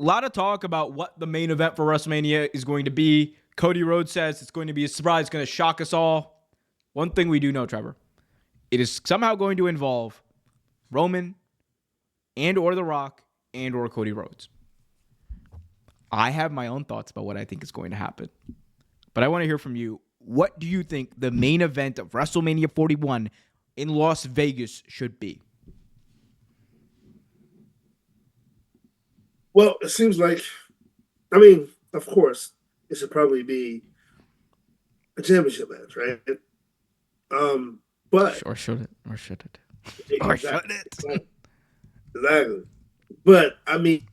A lot of talk about what the main event for WrestleMania is going to be. Cody Rhodes says it's going to be a surprise. It's going to shock us all. One thing we do know, Trevor, it is somehow going to involve Roman and or The Rock and or Cody Rhodes. I have my own thoughts about what I think is going to happen. But I want to hear from you. What do you think the main event of WrestleMania 41 in Las Vegas should be? Well, it seems like, I mean, of course, it should probably be a championship match, right? But Or should it? Or should it? Or should exactly, it? exactly. But I mean,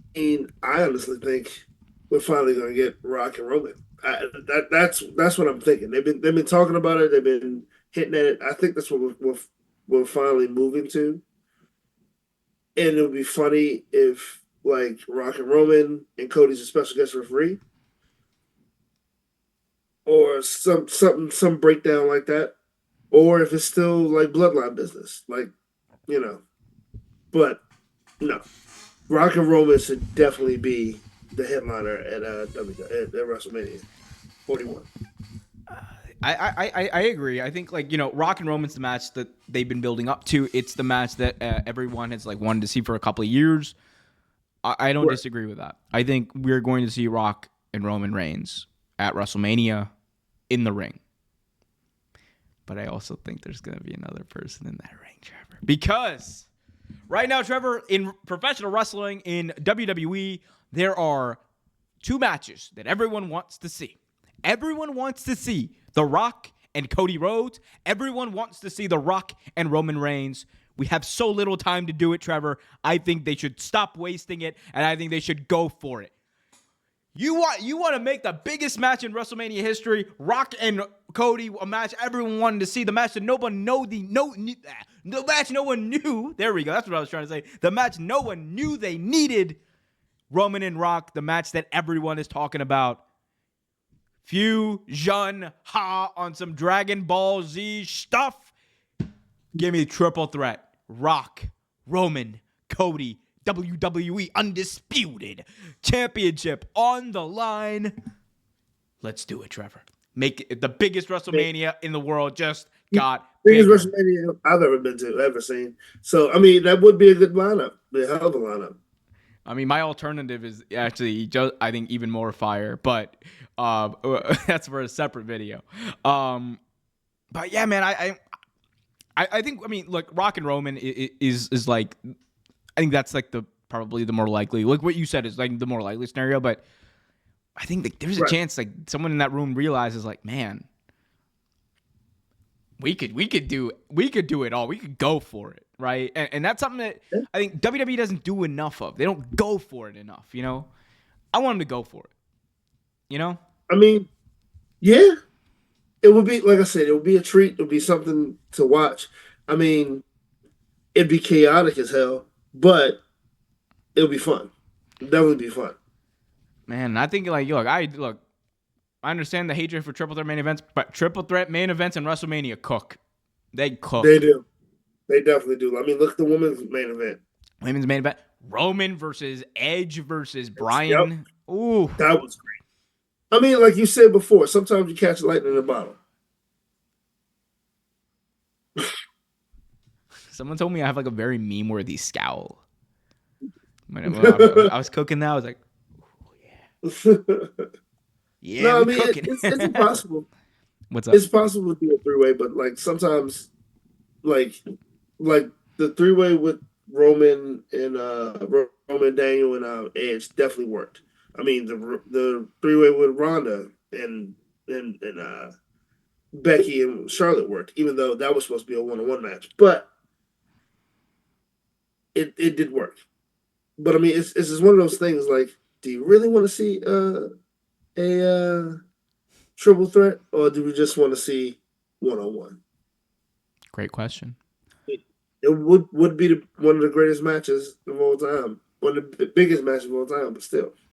I honestly think we're finally going to get Rock and Roman. That's what I'm thinking. They've been talking about it. They've been hitting at it. I think that's what we're finally moving to. And it would be funny if like Rock and Roman and Cody's a special guest referee, or some breakdown like that, or if it's still like bloodline business, like you know. But no, Rock and Roman should definitely be the headliner at at WrestleMania 41. I agree. I think Rock and Roman's the match that they've been building up to. It's the match that everyone has wanted to see for a couple of years. I don't disagree with that. I think we're going to see Rock and Roman Reigns at WrestleMania in the ring. But I also think there's going to be another person in that ring, Trevor. Because right now, Trevor, in professional wrestling, in WWE, there are two matches that everyone wants to see. Everyone wants to see The Rock and Cody Rhodes. Everyone wants to see The Rock and Roman Reigns. We have so little time to do it, Trevor. I think they should stop wasting it, and I think they should go for it. You want to make the biggest match in WrestleMania history, Rock and Cody, a match everyone wanted to see, the match that the match no one knew. There we go. That's what I was trying to say. The match no one knew they needed. Roman and Rock, the match that everyone is talking about. Fusion Ha on some Dragon Ball Z stuff. Give me a triple threat. Rock, Roman, Cody, WWE Undisputed Championship on the line. Let's do it, Trevor. Make it the biggest WrestleMania in the world. Just got biggest bigger. WrestleMania I've ever seen. So I mean, that would be a good lineup. The hell of a lineup. I mean, my alternative is actually just, I think, even more fire, but that's for a separate video. But yeah, man, I think, I mean, look, Rock and Roman is like, I think that's like probably the more likely, like what you said is like the more likely scenario, but I think there's a chance like someone in that room realizes like, man, we could do it all. We could go for it, right? And that's something that I think WWE doesn't do enough of. They don't go for it enough, you know? I want them to go for it, you know? I mean, yeah, it would be like I said, it would be a treat. It would be something to watch. I mean, it'd be chaotic as hell, but it'll be fun. It'll definitely be fun. Man, I think I understand the hatred for triple threat main events, but triple threat main events in WrestleMania cook. They cook. They do. They definitely do. I mean, look at the women's main event. Women's main event. Roman versus Edge versus Bryan. Yep. Ooh. That was great. I mean, like you said before, sometimes you catch lightning in a bottle. Someone told me I have like a very meme-worthy scowl. When I was cooking that, I was like, oh, yeah. Yeah, no, I mean, it's impossible. What's up? It's possible to do a three-way, but like sometimes, like the three-way with Roman and Roman, Daniel, and Edge definitely worked. I mean, the three-way with Ronda and Becky and Charlotte worked, even though that was supposed to be a one-on-one match, but it did work. But I mean, it's just one of those things. Like, do you really want to see a triple threat, or do we just want to see one-on-one? Great question. It would be one of the greatest matches of all time, one of the biggest matches of all time, but still.